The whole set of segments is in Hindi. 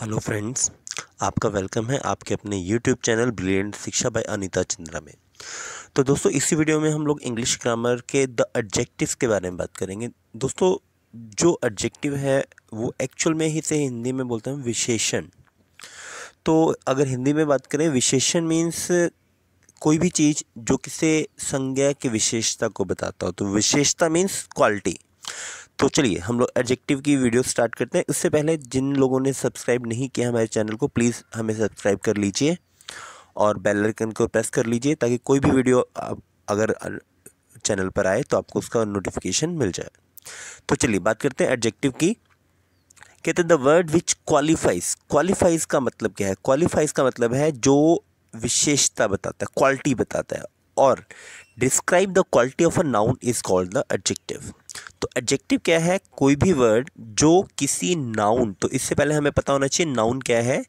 हेलो फ्रेंड्स, आपका वेलकम है आपके अपने यूट्यूब चैनल ब्रिलियंट शिक्षा बाय अनीता चंद्रा में। तो दोस्तों, इसी वीडियो में हम लोग इंग्लिश ग्रामर के द एडजेक्टिव्स के बारे में बात करेंगे। दोस्तों, जो एडजेक्टिव है वो एक्चुअल में ही से हिंदी में बोलते हैं विशेषण। तो अगर हिंदी में बात करें, विशेषण मीन्स कोई भी चीज़ जो किसी संज्ञा की विशेषता को बताता हो। तो विशेषता मीन्स क्वालिटी। तो चलिए हम लोग एडजेक्टिव की वीडियो स्टार्ट करते हैं। उससे पहले जिन लोगों ने सब्सक्राइब नहीं किया हमारे चैनल को, प्लीज़ हमें सब्सक्राइब कर लीजिए और बेल आइकन को प्रेस कर लीजिए ताकि कोई भी वीडियो अगर चैनल पर आए तो आपको उसका नोटिफिकेशन मिल जाए। तो चलिए बात करते हैं एडजेक्टिव की। कहते हैं the word which qualifies. Qualifies का मतलब क्या है? क्वालिफाइज का मतलब है जो विशेषता बताता है, क्वालिटी बताता है। और describe the quality of a noun is called the adjective. तो एडजेक्टिव क्या है? कोई भी वर्ड जो किसी नाउन, तो इससे पहले हमें पता होना चाहिए नाउन क्या है।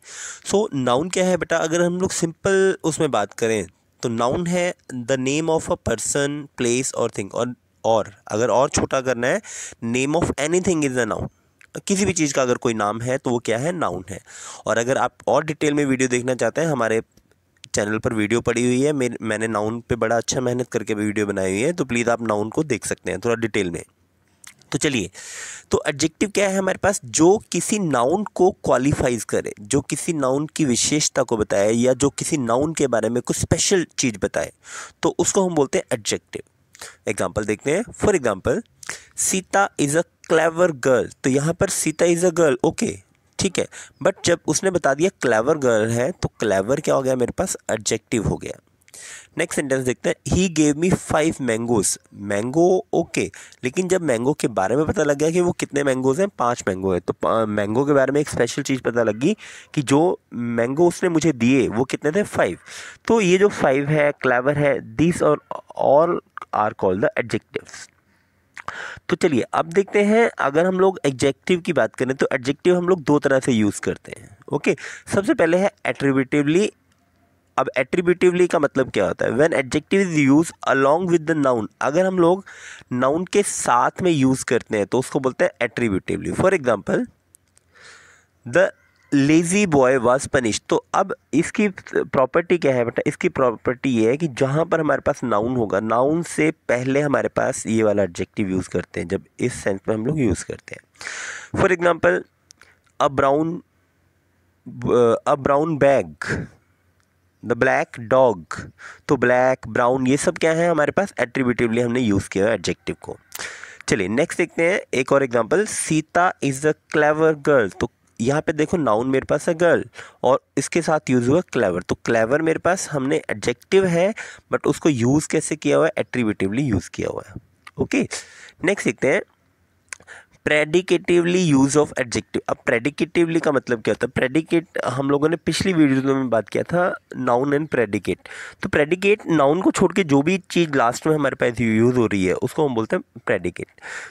सो नाउन क्या है बेटा? अगर हम लोग सिंपल उसमें बात करें तो नाउन है the name of a person, place और थिंग। और अगर और छोटा करना है, name of anything is a noun. किसी भी चीज़ का अगर कोई नाम है तो वो क्या है? नाउन है। और अगर आप और डिटेल में वीडियो देखना चाहते हैं, हमारे चैनल पर वीडियो पड़ी हुई है, मैंने नाउन पे बड़ा अच्छा मेहनत करके वीडियो बनाई हुई है, तो प्लीज़ आप नाउन को देख सकते हैं थोड़ा डिटेल में। तो चलिए, तो एडजेक्टिव क्या है हमारे पास? जो किसी नाउन को क्वालिफाइज करे, जो किसी नाउन की विशेषता को बताए या जो किसी नाउन के बारे में कुछ स्पेशल चीज़ बताए, तो उसको हम बोलते हैं एडजेक्टिव। एग्जाम्पल देखते हैं। For example, Sita is a clever girl. तो यहाँ पर Sita is a girl, okay ठीक है, बट जब उसने बता दिया क्लेवर गर्ल है तो क्लेवर क्या हो गया मेरे पास? एडजेक्टिव हो गया। नेक्स्ट सेंटेंस देखते हैं। He gave me 5 mangoes. Mango okay, लेकिन जब मैंगो के बारे में पता लग गया कि वो कितने मैंगोज हैं, 5 मैंगो है, तो मैंगो के बारे में एक स्पेशल चीज़ पता लगी कि जो मैंगो उसने मुझे दिए वो कितने थे? 5। तो ये जो 5 है, क्लेवर है, दिस और all are called the adjectives. तो चलिए अब देखते हैं, अगर हम लोग एडजेक्टिव की बात करें तो एडजेक्टिव हम लोग दो तरह से यूज़ करते हैं। ओके, सबसे पहले है एट्रीब्यूटिवली। अब एट्रीब्यूटिवली का मतलब क्या होता है? When adjective is use along with the noun. अगर हम लोग नाउन के साथ में यूज करते हैं तो उसको बोलते हैं attributively. For example, the lazy boy was punish. तो अब इसकी प्रॉपर्टी क्या है बेटा? इसकी प्रॉपर्टी ये है कि जहाँ पर हमारे पास नाउन होगा, नाउन से पहले हमारे पास ये वाला एडजेक्टिव यूज़ करते हैं, जब इस सेंस में हम लोग यूज़ करते हैं। For example, a brown bag, the black dog. तो ब्लैक, ब्राउन, ये सब क्या है हमारे पास? एट्रीब्यूटिवली हमने यूज़ किया है एडजेक्टिव को। चलिए नेक्स्ट देखते हैं एक और example. Sita is a clever girl. तो यहाँ पे देखो नाउन मेरे पास है गर्ल और इसके साथ यूज़ हुआ क्लेवर। तो क्लेवर मेरे पास हमने एडजेक्टिव है, बट उसको यूज़ कैसे किया हुआ है? एट्रीब्यूटिवली यूज़ किया हुआ है। ओके, नेक्स्ट देखते हैं प्रेडिकेटिवली यूज ऑफ एडजेक्टिव। अब प्रेडिकेटिवली का मतलब क्या होता है? प्रेडिकेट हम लोगों ने पिछली वीडियो में बात किया था, नाउन एंड प्रेडिकेट। तो प्रेडिकेट नाउन को छोड़ के जो भी चीज़ लास्ट में हमारे पास यूज़ हो रही है उसको हम बोलते हैं प्रेडिकेट।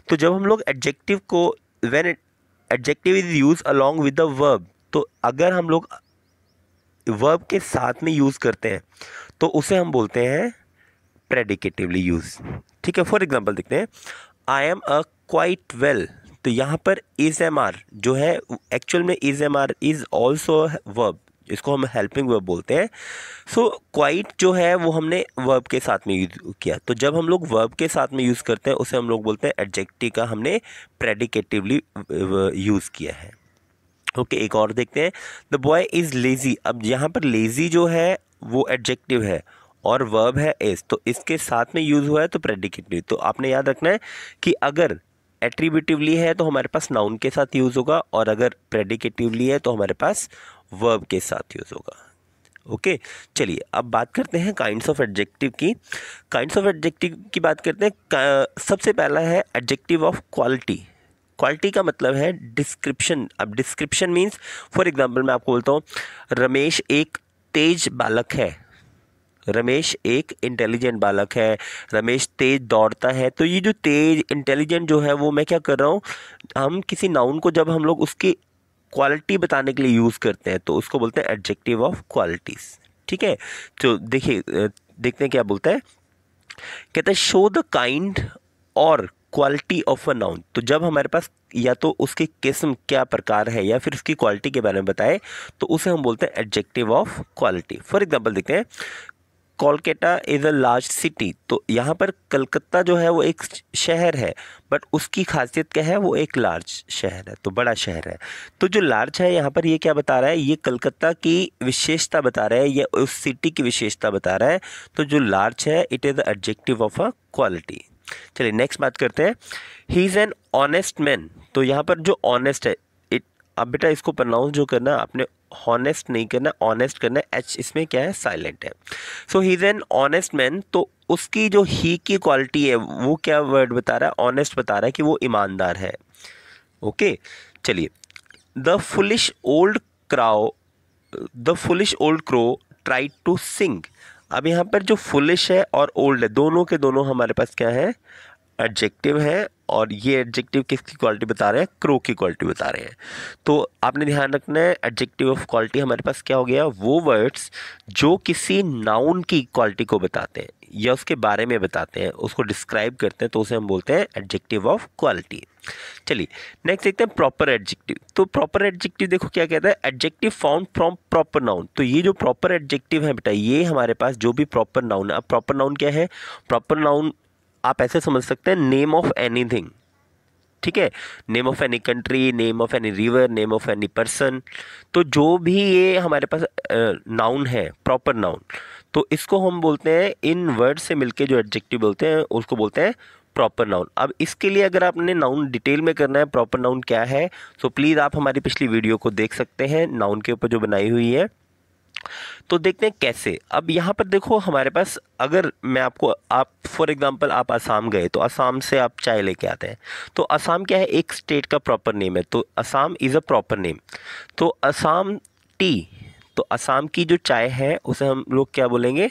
तो जब हम लोग एडजेक्टिव को, when adjective is use along with the verb, तो अगर हम लोग वर्ब के साथ में यूज़ करते हैं तो उसे हम बोलते हैं प्रेडिकेटिवली यूज। ठीक है, फॉर एग्जाम्पल देखते हैं। I am a quite well. तो यहाँ पर इज एम आर जो है, एक्चुअल में is am are is also verb, इसको हम हेल्पिंग वर्ब बोलते हैं। सो क्वाइट जो है वो हमने वर्ब के साथ में यूज़ किया। तो जब हम लोग वर्ब के साथ में यूज़ करते हैं उसे हम लोग बोलते हैं एडजेक्टिव का हमने प्रेडिकेटिवली यूज़ किया है। ओके, एक और देखते हैं। The boy is lazy. अब यहाँ पर लेजी जो है वो एडजेक्टिव है और वर्ब है इज, तो इसके साथ में यूज़ हुआ है तो प्रेडिकेटिव। तो आपने याद रखना है कि अगर एट्रीब्यूटिवली है तो हमारे पास नाउन के साथ यूज़ होगा, और अगर प्रेडिकेटिवली है तो हमारे पास वर्ब के साथ यूज़ होगा। ओके, चलिए अब बात करते हैं काइंड्स ऑफ एडजेक्टिव की। काइंड्स ऑफ एडजेक्टिव की बात करते हैं। सबसे पहला है एडजेक्टिव ऑफ क्वालिटी। क्वालिटी का मतलब है डिस्क्रिप्शन। अब डिस्क्रिप्शन मीन्स, फॉर एग्जाम्पल मैं आपको बोलता हूँ, रमेश एक तेज बालक है, रमेश एक इंटेलिजेंट बालक है, रमेश तेज दौड़ता है। तो ये जो तेज, इंटेलिजेंट जो है वो मैं क्या कर रहा हूँ, हम किसी नाउन को जब हम लोग उसकी क्वालिटी बताने के लिए यूज़ करते हैं तो उसको बोलते हैं एडजेक्टिव ऑफ क्वालिटीज़। ठीक है, तो देखिए देखते हैं क्या बोलता है। कहता है शो द काइंड और क्वालिटी ऑफ अ नाउन, तो जब हमारे पास या तो उसकी किस्म क्या प्रकार है या फिर उसकी क्वालिटी के बारे में बताए तो उसे हम बोलते हैं adjective of quality. For example देखते हैं, Kolkata is a large city, तो यहाँ पर कलकत्ता जो है वो एक शहर है, बट उसकी खासियत क्या है, वो एक लार्ज शहर है, तो बड़ा शहर है। तो जो लार्ज है यहाँ पर ये क्या बता रहा है, ये कलकत्ता की विशेषता बता रहा है या उस सिटी की विशेषता बता रहा है। तो जो लार्ज है it is the adjective of a quality. चलिए नेक्स्ट बात करते हैं, ही इज़ एन ऑनेस्ट मैन, तो यहाँ पर जो ऑनेस्ट है, अब बेटा इसको प्रोनाउंस जो करना आपने हॉनेस्ट नहीं करना, ऑनेस्ट करना, एच इसमें क्या है, साइलेंट है। So he is an honest man, तो उसकी जो ही की क्वालिटी है वो क्या वर्ड बता रहा है, ऑनेस्ट बता रहा है कि वो ईमानदार है। ओके चलिए, the foolish old crow tried to sing. अब यहाँ पर जो फुलिश है और ओल्ड है दोनों के दोनों हमारे पास क्या है, एडजेक्टिव है, और ये एडजेक्टिव किसकी क्वालिटी बता रहे हैं, क्रो की क्वालिटी बता रहे हैं। तो आपने ध्यान रखना है, एडजेक्टिव ऑफ क्वालिटी हमारे पास क्या हो गया, वो वर्ड्स जो किसी नाउन की क्वालिटी को बताते हैं या उसके बारे में बताते हैं, उसको डिस्क्राइब करते हैं, तो उसे हम बोलते हैं एडजेक्टिव ऑफ क्वालिटी। चलिए नेक्स्ट देखते हैं प्रॉपर एडजेक्टिव। तो प्रॉपर एडजेक्टिव देखो क्या कहता है, adjective found from proper noun. तो ये जो प्रॉपर एडजेक्टिव है बेटा, ये हमारे पास जो भी प्रॉपर नाउन है, अब प्रॉपर नाउन क्या है, प्रॉपर नाउन आप ऐसे समझ सकते हैं, नेम ऑफ एनीथिंग, ठीक है, name of any country, name of any river, name of any person. तो जो भी ये हमारे पास नाउन है, प्रॉपर नाउन, तो इसको हम बोलते हैं, इन वर्ड से मिलके जो एडजेक्टिव बोलते हैं उसको बोलते हैं प्रॉपर नाउन। अब इसके लिए अगर आपने नाउन डिटेल में करना है, प्रॉपर नाउन क्या है, तो प्लीज़ आप हमारी पिछली वीडियो को देख सकते हैं, नाउन के ऊपर जो बनाई हुई है। तो देखते हैं कैसे। अब यहाँ पर देखो हमारे पास, अगर मैं आपको, आप फॉर एग्जांपल आप असम गए, तो असम से आप चाय लेके आते हैं, तो असम क्या है, एक स्टेट का प्रॉपर नेम है, तो Assam is a proper name. तो असम टी, तो असम की जो चाय है उसे हम लोग क्या बोलेंगे,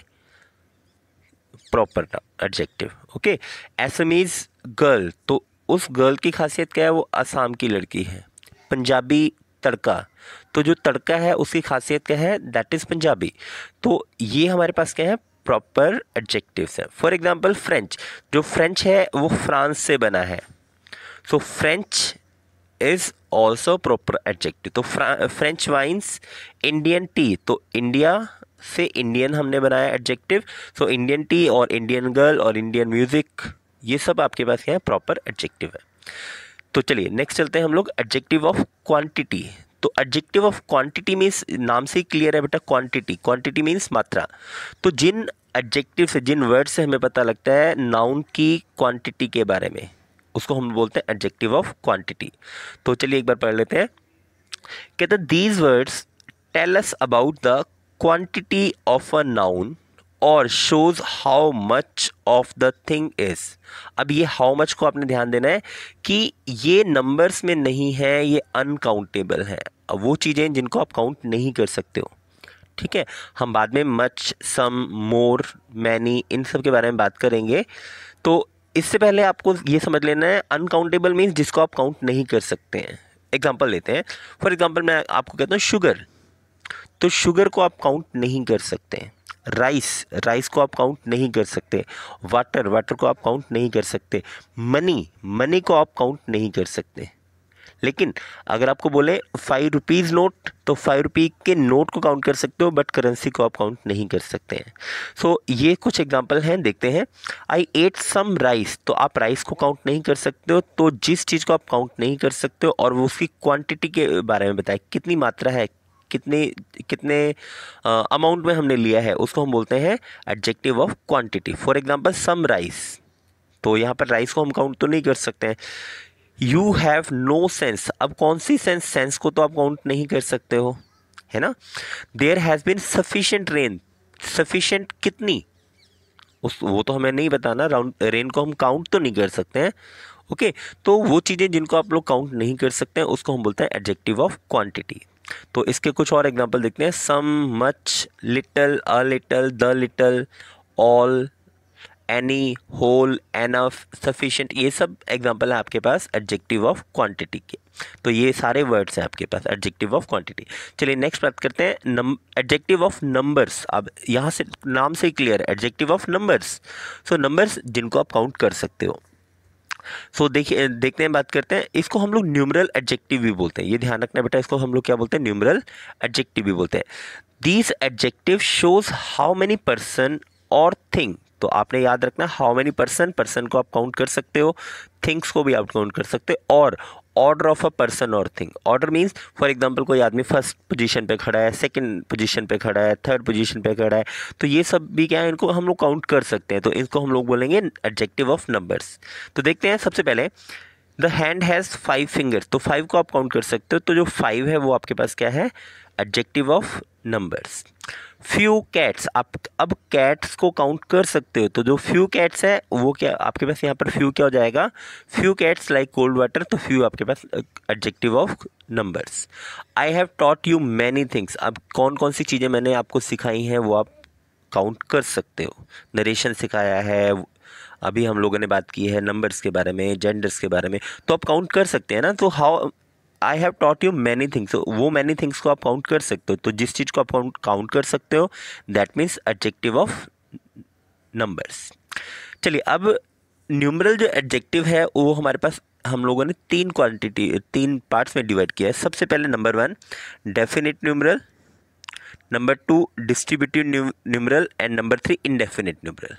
proper adjective. Okay, Assamese girl, तो उस गर्ल की खासियत क्या है, वो असम की लड़की है। पंजाबी तड़का, तो जो तड़का है उसकी खासियत क्या है, दैट इज़ पंजाबी। तो ये हमारे पास क्या है, प्रॉपर एडजेक्टिव्स है। फॉर एग्जांपल फ्रेंच, जो फ्रेंच है वो फ्रांस से बना है, सो French is also proper adjective. तो फ्रेंच वाइन्स, इंडियन टी, तो इंडिया से इंडियन हमने बनाया एडजेक्टिव, सो इंडियन टी और इंडियन गर्ल और इंडियन म्यूजिक, ये सब आपके पास क्या है, प्रॉपर एडजेक्टिव है। तो चलिए नेक्स्ट चलते हैं हम लोग, एडजेक्टिव ऑफ क्वांटिटी। तो एडजेक्टिव ऑफ क्वांटिटी मीन्स, नाम से ही क्लियर है बेटा, क्वांटिटी, क्वांटिटी मीन्स मात्रा। तो जिन एडजेक्टिव से, जिन वर्ड से हमें पता लगता है नाउन की क्वांटिटी के बारे में, उसको हम बोलते हैं एडजेक्टिव ऑफ क्वांटिटी। तो चलिए एक बार पढ़ लेते हैं, कहते हैं these words tell us about the quantity of a noun और shows how much of the thing is. अब ये हाउ मच को आपने ध्यान देना है कि ये नंबर्स में नहीं है, ये अनकाउंटेबल है। अब वो चीज़ें जिनको आप काउंट नहीं कर सकते हो, ठीक है, हम बाद में मच, सम, मोर, मैनी, इन सब के बारे में बात करेंगे। तो इससे पहले आपको ये समझ लेना है, अनकाउंटेबल मीन्स जिसको आप काउंट नहीं कर सकते हैं। एग्जाम्पल लेते हैं, फॉर एग्जाम्पल मैं आपको कहता हूँ शुगर, तो शुगर को आप काउंट नहीं कर सकते। राइस, राइस को आप काउंट नहीं कर सकते। वाटर, वाटर को आप काउंट नहीं कर सकते। मनी, मनी को आप काउंट नहीं कर सकते। लेकिन अगर आपको बोले 5 रुपीज़ नोट, तो 5 रुपये के नोट को काउंट कर सकते हो, बट करेंसी को आप काउंट नहीं कर सकते हैं। सो ये कुछ एग्जांपल हैं, देखते हैं। आई एट सम राइस, तो आप राइस को काउंट नहीं कर सकते हो। तो जिस चीज़ को आप काउंट नहीं कर सकते हो और वो उसकी क्वांटिटी के बारे में बताए, कितनी मात्रा है, कितने कितने अमाउंट में हमने लिया है, उसको हम बोलते हैं adjective of quantity. For example some rice, तो यहाँ पर राइस को हम काउंट तो नहीं कर सकते हैं। यू हैव नो सेंस, अब कौन सी सेंस, सेंस को तो आप काउंट नहीं कर सकते हो, है ना। There has been sufficient rain, sufficient कितनी, वो तो हमें नहीं बताना, रेन को हम काउंट तो नहीं कर सकते हैं। ओके, तो वो चीज़ें जिनको आप लोग काउंट नहीं कर सकते हैं उसको हम बोलते हैं एडजेक्टिव ऑफ क्वांटिटी। तो इसके कुछ और एग्जांपल देखते हैं, some, much, little, a little, the little, all, any, whole, enough, sufficient, ये सब एग्जांपल है आपके पास एडजेक्टिव ऑफ क्वांटिटी के। तो ये सारे वर्ड्स हैं आपके पास एडजेक्टिव ऑफ क्वांटिटी। चलिए नेक्स्ट बात करते हैं एडजेक्टिव ऑफ नंबर्स। अब यहाँ से नाम से ही क्लियर है, adjective of numbers. So numbers जिनको आप काउंट कर सकते हो। सो देखिए देखते हैं, बात करते हैं, इसको हम लोग न्यूमरल एडजेक्टिव भी बोलते हैं। ये ध्यान रखना बेटा, इसको हम लोग क्या बोलते हैं, न्यूमरल एडजेक्टिव भी बोलते हैं। These adjective shows how many person और थिंग। तो आपने याद रखना, हाउ मेनी पर्सन, पर्सन को आप काउंट कर सकते हो, थिंग्स को भी आप काउंट कर सकते हो, और ऑर्डर ऑफ अ पर्सन और thing. Order means for example कोई आदमी फर्स्ट पोजीशन पे खड़ा है, सेकंड पोजीशन पे खड़ा है, थर्ड पोजीशन पे खड़ा है, तो ये सब भी क्या है, इनको हम लोग काउंट कर सकते हैं। तो इसको हम लोग बोलेंगे एडजेक्टिव ऑफ नंबर्स। तो देखते हैं, सबसे पहले द हैंड हैज़ 5 फिंगर्स। तो 5 को आप काउंट कर सकते हो, तो जो 5 है वो आपके पास क्या है, adjective of numbers. Few cats, आप अब कैट्स को काउंट कर सकते हो, तो जो फ्यू कैट्स है वो क्या आपके पास यहाँ पर फ्यू क्या हो जाएगा, few cats like cold water. तो फ्यू आपके पास adjective of numbers. I have taught you many things. अब कौन कौन सी चीज़ें मैंने आपको सिखाई हैं वो आप काउंट कर सकते हो। नरेशन सिखाया है, अभी हम लोगों ने बात की है नंबर्स के बारे में, जेंडर्स के बारे में, तो आप काउंट कर सकते हैं ना। तो how I have taught you many things, वो मैनी थिंग्स को आप काउंट कर सकते हो। तो जिस चीज़ को आप काउंट कर सकते हो that means adjective of numbers. चलिए, अब न्यूमरल जो एडजेक्टिव है वो हमारे पास हम लोगों ने तीन पार्ट्स में डिवाइड किया है। सबसे पहले number 1 definite numeral, number 2 distributive numeral and number 3 indefinite numeral.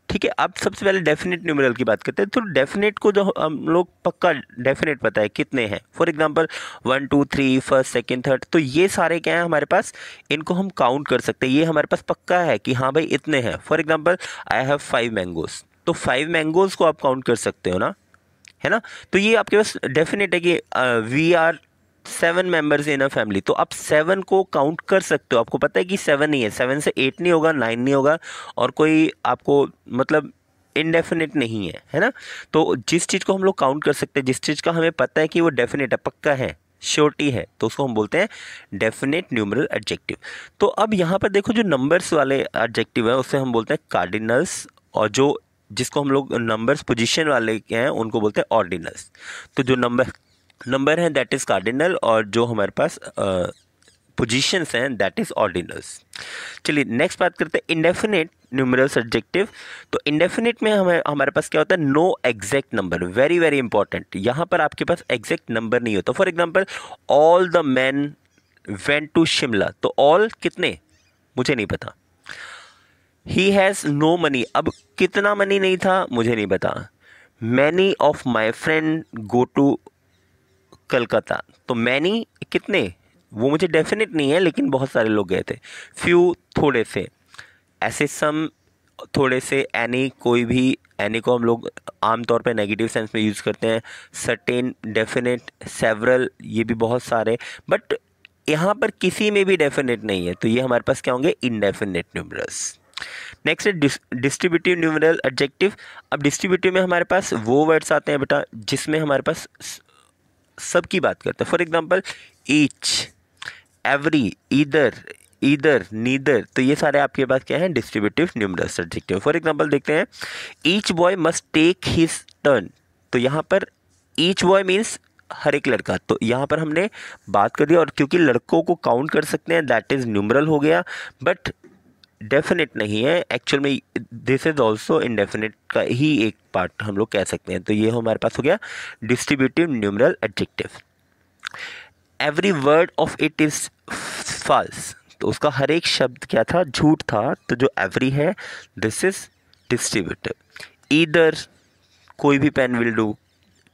ठीक है, अब सबसे पहले डेफिनेट न्यूमरल की बात करते हैं। तो डेफिनेट को जो हम लोग पक्का डेफिनेट पता है कितने हैं, for example 1 2 3 first second third, तो ये सारे क्या है हमारे पास, इनको हम काउंट कर सकते हैं। ये हमारे पास पक्का है कि हाँ भाई इतने हैं। For example I have 5 mangoes, तो 5 मैंगोज को आप काउंट कर सकते हो ना, है ना। तो ये आपके पास डेफिनेट है कि we are 7 members in a family, तो आप 7 को काउंट कर सकते हो। आपको पता है कि 7 ही है, 7 से 8 नहीं होगा, 9 नहीं होगा, और कोई आपको मतलब इनडेफिनेट नहीं है, है ना। तो जिस चीज़ को हम लोग काउंट कर सकते हैं, जिस चीज़ का हमें पता है कि वो डेफिनेट है, पक्का है, श्योरिटी है, तो उसको हम बोलते हैं डेफिनेट न्यूमरल एडजेक्टिव। तो अब यहाँ पर देखो, जो नंबर्स वाले एडजेक्टिव है उससे हम बोलते हैं कार्डिनल्स, और जो जिसको हम लोग नंबर्स पोजीशन वाले के हैं उनको बोलते हैं ऑर्डिनल्स। तो जो नंबर है दैट इज़ कार्डिनल, और जो हमारे पास पोजीशंस हैं दैट इज़ ऑर्डिनल्स। चलिए नेक्स्ट बात करते हैं इंडेफिनिट न्यूमरल्स एडजेक्टिव। तो इंडेफिनिट में हमारे पास क्या होता है, no exact number. Very very important, यहाँ पर आपके पास एग्जैक्ट नंबर नहीं होता। For example all the man went to Shimla, तो ऑल कितने मुझे नहीं पता। ही हैज़ नो मनी, अब कितना मनी नहीं था मुझे नहीं पता। Many of my friend go to Calcutta, तो मैनी कितने वो मुझे डेफिनेट नहीं है, लेकिन बहुत सारे लोग गए थे। फ्यू थोड़े से, ऐसे सम थोड़े से, एनी कोई भी, एनी को हम लोग आमतौर पे नेगेटिव सेंस में यूज़ करते हैं। सर्टेन, डेफिनेट, सेवरल, ये भी बहुत सारे, बट यहाँ पर किसी में भी डेफिनेट नहीं है, तो ये हमारे पास क्या होंगे, इनडेफिनेट न्यूमरल्स। नेक्स्ट है डिस्ट्रीब्यूटिव न्यूमरल एडजेक्टिव। अब डिस्ट्रीब्यूटिव में हमारे पास वो वर्ड्स आते हैं बेटा जिसमें हमारे पास सब की बात करते हैं। For example each, every, either, neither, तो ये सारे आपके पास क्या है, distributive numerals adjective. For example देखते हैं, each boy must take his turn, तो यहाँ पर ईच बॉय मीन्स हर एक लड़का, तो यहाँ पर हमने बात कर दी, और क्योंकि लड़कों को काउंट कर सकते हैं दैट इज न्यूमरल हो गया, बट डेफिनेट नहीं है एक्चुअल में, दिस इज ऑल्सो इनडेफिनेट का ही एक पार्ट हम लोग कह सकते हैं। तो ये हमारे पास हो गया distributive numeral adjective. Every word of it is false, तो उसका हर एक शब्द क्या था, झूठ था, तो जो एवरी है दिस इज डिस्ट्रीब्यूटिव। ईदर, कोई भी पेन विल डू,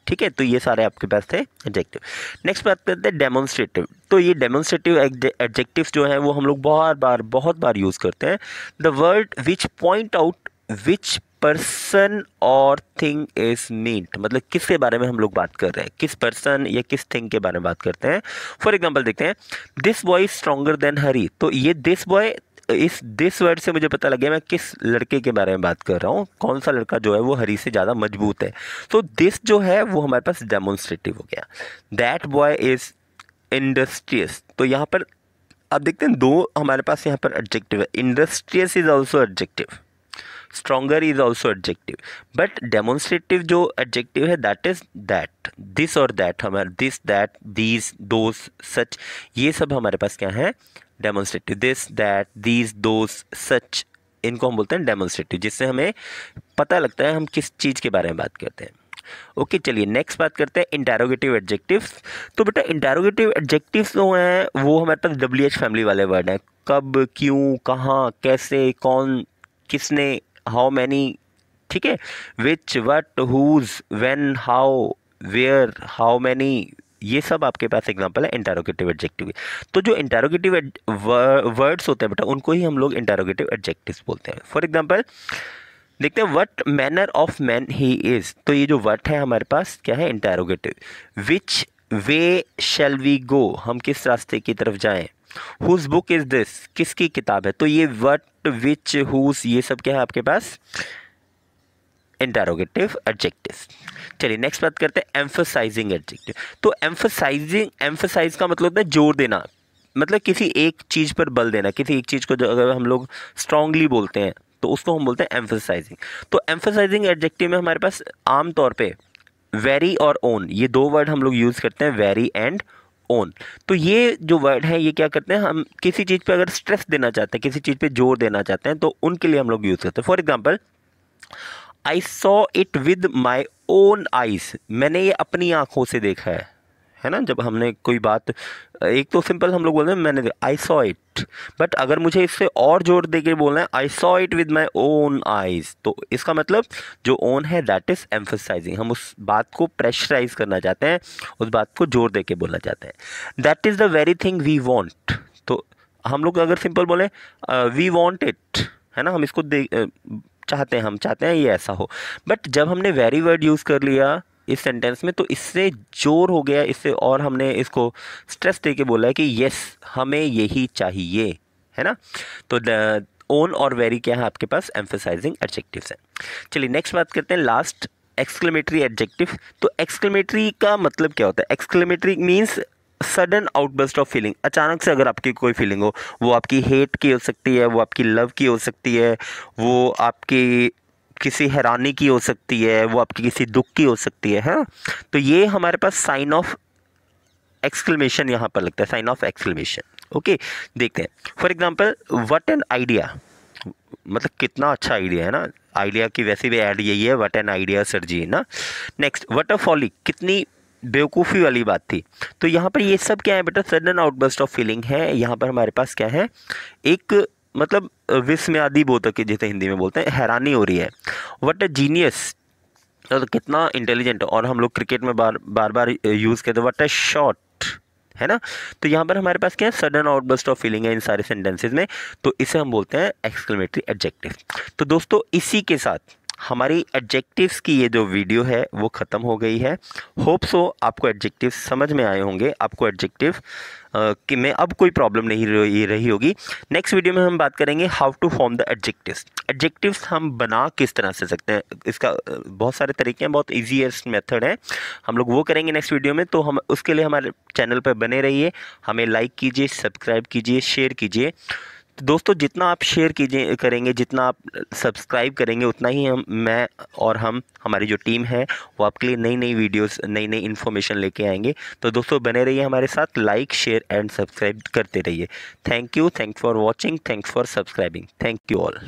ठीक है। तो ये सारे आपके पास थे एडजेक्टिव। नेक्स्ट बात करते हैं डेमोन्स्ट्रेटिव। तो ये डेमोन्स्ट्रेटिव एडजेक्टिव्स जो हैं वो हम लोग बहुत बार यूज़ करते हैं। The word which point out which person और थिंग इज मीन्ड, मतलब किसके बारे में हम लोग बात कर रहे हैं, किस पर्सन या किस थिंग के बारे में बात करते हैं। फॉर एग्जाम्पल देखते हैं, this boy is stronger than Hari, तो ये दिस बॉय, इस दिस वर्ड से मुझे पता लग गया मैं किस लड़के के बारे में बात कर रहा हूँ, कौन सा लड़का जो है वो हरी से ज़्यादा मजबूत है। तो दिस जो है वो हमारे पास डेमोन्स्ट्रेटिव हो गया। दैट बॉय इज इंडस्ट्रियस, तो यहाँ पर अब देखते हैं दो हमारे पास यहाँ पर एडजेक्टिव है। Industrious is also adjective, stronger is also adjective, but demonstrative जो एडजेक्टिव है दैट इज दैट, दिस और दैट, हमारे दिस, दैट, दीज, दोस, सच, ये सब हमारे पास क्या है, डेमोन्स्ट्रेटिव। दिस, दैट, दीज, दोस, सच, इनको हम बोलते हैं डेमोन्स्ट्रेटिव, जिससे हमें पता लगता है हम किस चीज़ के बारे में बात करते हैं। ओके, चलिए नेक्स्ट बात करते हैं इंटेरोगेटिव एडजेक्टिव्स। तो बेटा इंटेरोगेटिव एडजेक्टिव्स जो हैं वो हमारे पास WH फैमिली वाले वर्ड हैं। कब, क्यों, कहाँ, कैसे, कौन, किसने, हाउ मैनी, ठीक है, which, what, whose, when, how, where, how many, ये सब आपके पास एग्जांपल है इंटेरोगेटिव एडजेक्टिव के। तो जो इंटेरोगेटिव वर्ड्स होते हैं बेटा उनको ही हम लोग इंटेरोगेटिव एडजेक्टिव्स बोलते हैं। फॉर एग्जांपल देखते हैं, what manner of man he is. तो ये जो व्हाट है हमारे पास क्या है, interrogative. Which way shall we go, हम किस रास्ते की तरफ जाएं। हुज बुक इज दिस, किसकी किताब है। तो ये व्हाट, विच, हुज, ये सब क्या है आपके पास, इंटेरोगेटिव एडजेक्टिव्स। चलिए नेक्स्ट बात करते हैं एम्फसाइजिंग एडजेक्टिव। तो एम्फसाइज का मतलब होता है जोर देना, मतलब किसी एक चीज़ पर बल देना। किसी एक चीज़ को अगर हम लोग स्ट्रांगली बोलते हैं तो उसको हम बोलते हैं एम्फसाइजिंग। तो एम्फसाइजिंग एडजेक्टिव में हमारे पास आम तौर पे वेरी और ओन, ये दो वर्ड हम लोग यूज़ करते हैं, वेरी एंड ओन। तो ये जो वर्ड है ये क्या करते हैं, हम किसी चीज़ पे अगर स्ट्रेस देना चाहते हैं, किसी चीज़ पे जोर देना चाहते हैं तो उनके लिए हम लोग यूज़ करते हैं। For example, I saw it with my own eyes, मैंने ये अपनी आंखों से देखा है ना। जब हमने कोई बात, एक तो सिंपल हम लोग बोलते हैं मैंने आई सॉ इट, बट अगर मुझे इससे और जोर दे के बोलना है I saw it with my own eyes, तो इसका मतलब जो ओन है दैट इज एम्फसाइजिंग। हम उस बात को प्रेशराइज करना चाहते हैं, उस बात को जोर दे के बोलना चाहते हैं। That is the very thing we want. तो हम लोग अगर सिंपल बोले वी वॉन्ट इट, है ना, हम इसको चाहते हैं, हम चाहते हैं ये ऐसा हो। बट जब हमने वेरी वर्ड यूज़ कर लिया इस सेंटेंस में तो इससे जोर हो गया, इससे और हमने इसको स्ट्रेस दे के बोला है कि यस हमें यही चाहिए, है ना। तो ओन और वेरी क्या है आपके पास, एम्फसाइजिंग एडजेक्टिव्स हैं। चलिए नेक्स्ट बात करते हैं लास्ट, एक्सक्लेमेटरी एडजेक्टिव। तो एक्सक्लेमेटरी का मतलब क्या होता है, exclamatory means sudden outburst of feeling. अचानक से अगर आपकी कोई फीलिंग हो, वो आपकी हेट की हो सकती है, वो आपकी लव की हो सकती है, वो आपकी किसी हैरानी की हो सकती है, वो आपकी किसी दुख की हो सकती है, हाँ। तो ये हमारे पास साइन ऑफ एक्सक्लेमेशन यहाँ पर लगता है, साइन ऑफ एक्सक्लेमेशन। ओके, देखते हैं for example, what an idea, मतलब कितना अच्छा आइडिया है ना। आइडिया की वैसे भी ऐड यही है, व्हाट एन आइडिया सर जी, ना। नेक्स्ट, व्हाट अ फॉली, कितनी बेवकूफ़ी वाली बात थी। तो यहाँ पर ये सब क्या है बेटा, सडन आउटबर्स्ट ऑफ फीलिंग है। यहाँ पर हमारे पास क्या है, एक मतलब विस्मयादी बोधक जिसे हिंदी में बोलते हैं, हैरानी हो रही है। व्हाट अ जीनियस, तो कितना इंटेलिजेंट, और हम लोग क्रिकेट में बार बार यूज़ करते हैं व्हाट अ शॉट, है ना। तो यहाँ पर हमारे पास क्या है, सडन आउटबर्स्ट ऑफ फीलिंग है इन सारे सेंटेंसेस में, तो इसे हम बोलते हैं एक्सक्लेमेटरी एडजेक्टिव। तो दोस्तों इसी के साथ हमारी एडजेक्टिव्स की ये जो वीडियो है वो ख़त्म हो गई है। होप सो आपको एडजेक्टिव समझ में आए होंगे, आपको एडजेक्टिव कि में अब कोई प्रॉब्लम नहीं रही होगी। नेक्स्ट वीडियो में हम बात करेंगे how to form the adjectives. Adjectives हम बना किस तरह से सकते हैं, इसका बहुत सारे तरीके हैं, बहुत ईजीएस्ट मेथड है, हम लोग वो करेंगे नेक्स्ट वीडियो में। तो हम उसके लिए हमारे चैनल पर बने रहिए, हमें लाइक कीजिए, सब्सक्राइब कीजिए, शेयर कीजिए। तो दोस्तों जितना आप शेयर कीजिए करेंगे, जितना आप सब्सक्राइब करेंगे, उतना ही मैं और हमारी जो टीम है वो आपके लिए नई नई वीडियोस, नई नई इन्फॉर्मेशन लेके आएंगे। तो दोस्तों बने रहिए हमारे साथ, लाइक शेयर एंड सब्सक्राइब करते रहिए। Thank you for watching, thanks for subscribing, thank you all.